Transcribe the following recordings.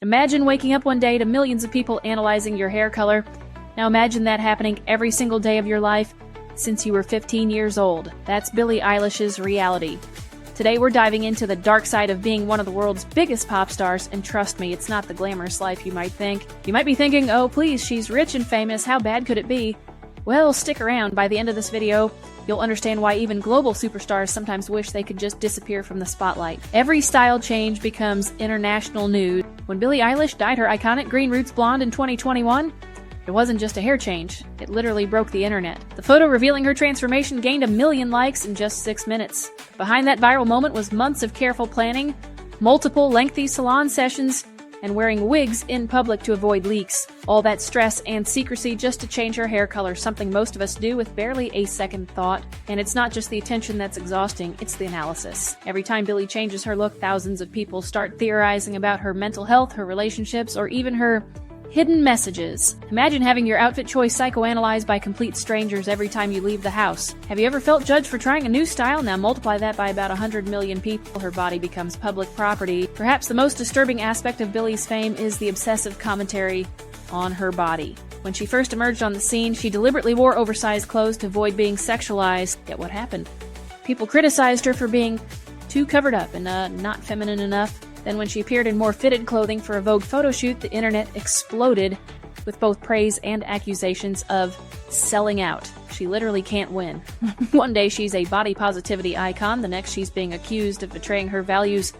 Imagine waking up one day to millions of people analyzing your hair color. Now imagine that happening every single day of your life since you were 15 years old. That's Billie Eilish's reality. Today we're diving into the dark side of being one of the world's biggest pop stars, and trust me, it's not the glamorous life you might think. You might be thinking, oh please, she's rich and famous, how bad could it be? Well, stick around. By the end of this video, you'll understand why even global superstars sometimes wish they could just disappear from the spotlight. Every style change becomes international news. When Billie Eilish dyed her iconic green roots blonde in 2021, it wasn't just a hair change, it literally broke the internet. The photo revealing her transformation gained 1 million likes in just 6 minutes. Behind that viral moment was months of careful planning, multiple lengthy salon sessions, and wearing wigs in public to avoid leaks. All that stress and secrecy just to change her hair color, something most of us do with barely a second thought. And it's not just the attention that's exhausting, it's the analysis. Every time Billie changes her look, thousands of people start theorizing about her mental health, her relationships, or even her hidden messages. Imagine having your outfit choice psychoanalyzed by complete strangers every time you leave the house. Have you ever felt judged for trying a new style? Now multiply that by about 100 million people. Her body becomes public property. Perhaps the most disturbing aspect of Billie's fame is the obsessive commentary on her body. When she first emerged on the scene, she deliberately wore oversized clothes to avoid being sexualized. Yet what happened? People criticized her for being too covered up and not feminine enough. Then when she appeared in more fitted clothing for a Vogue photo shoot, the internet exploded with both praise and accusations of selling out. She literally can't win. One day she's a body positivity icon, the next she's being accused of betraying her values,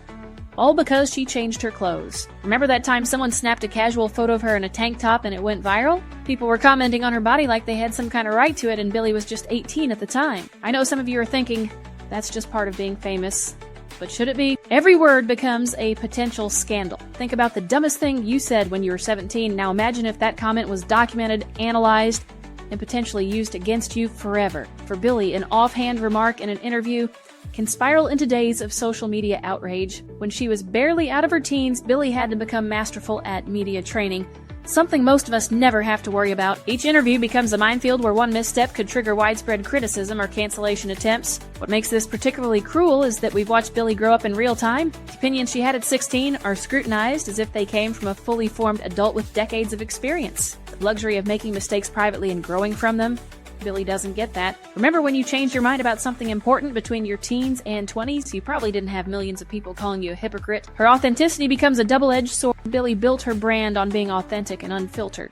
all because she changed her clothes. Remember that time someone snapped a casual photo of her in a tank top and it went viral? People were commenting on her body like they had some kind of right to it, and Billie was just 18 at the time. I know some of you are thinking, that's just part of being famous. But should it be? Every word becomes a potential scandal. Think about the dumbest thing you said when you were 17. Now imagine if that comment was documented, analyzed, and potentially used against you forever. For Billie, an offhand remark in an interview can spiral into days of social media outrage. When she was barely out of her teens, Billie had to become masterful at media training, something most of us never have to worry about. Each interview becomes a minefield where one misstep could trigger widespread criticism or cancellation attempts. What makes this particularly cruel is that we've watched Billie grow up in real time. The opinions she had at 16 are scrutinized as if they came from a fully formed adult with decades of experience. The luxury of making mistakes privately and growing from them, Billie doesn't get that. Remember when you changed your mind about something important between your teens and 20s? You probably didn't have millions of people calling you a hypocrite. Her authenticity becomes a double-edged sword. Billie built her brand on being authentic and unfiltered.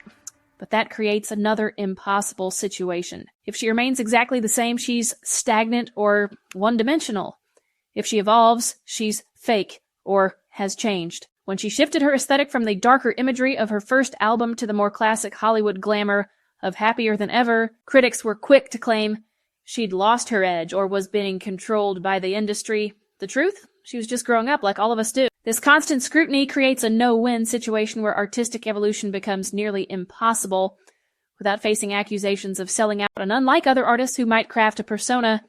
But that creates another impossible situation. If she remains exactly the same, she's stagnant or one-dimensional. If she evolves, she's fake or has changed. When she shifted her aesthetic from the darker imagery of her first album to the more classic Hollywood glamour of Happier Than Ever, critics were quick to claim she'd lost her edge or was being controlled by the industry. The truth? She was just growing up like all of us do. This constant scrutiny creates a no-win situation where artistic evolution becomes nearly impossible without facing accusations of selling out. And unlike other artists who might craft a persona,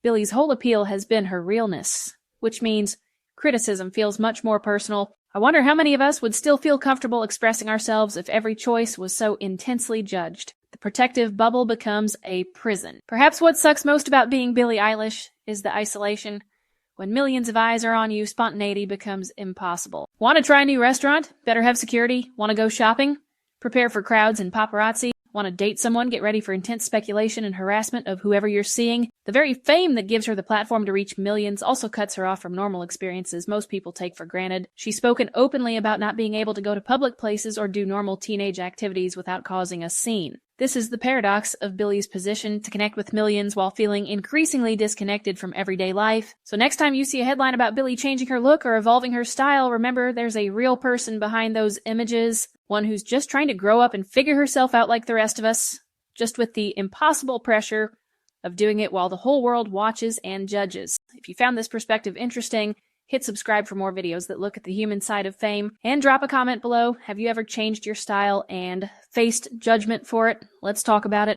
Billie's whole appeal has been her realness, which means criticism feels much more personal. I wonder how many of us would still feel comfortable expressing ourselves if every choice was so intensely judged. The protective bubble becomes a prison. Perhaps what sucks most about being Billie Eilish is the isolation. When millions of eyes are on you, spontaneity becomes impossible. Want to try a new restaurant? Better have security. Want to go shopping? Prepare for crowds and paparazzi. Want to date someone? Get ready for intense speculation and harassment of whoever you're seeing. The very fame that gives her the platform to reach millions also cuts her off from normal experiences most people take for granted. She's spoken openly about not being able to go to public places or do normal teenage activities without causing a scene. This is the paradox of Billie's position: to connect with millions while feeling increasingly disconnected from everyday life. So next time you see a headline about Billie changing her look or evolving her style, remember there's a real person behind those images, one who's just trying to grow up and figure herself out like the rest of us, just with the impossible pressure of doing it while the whole world watches and judges. If you found this perspective interesting, hit subscribe for more videos that look at the human side of fame, and drop a comment below. Have you ever changed your style and faced judgment for it? Let's talk about it.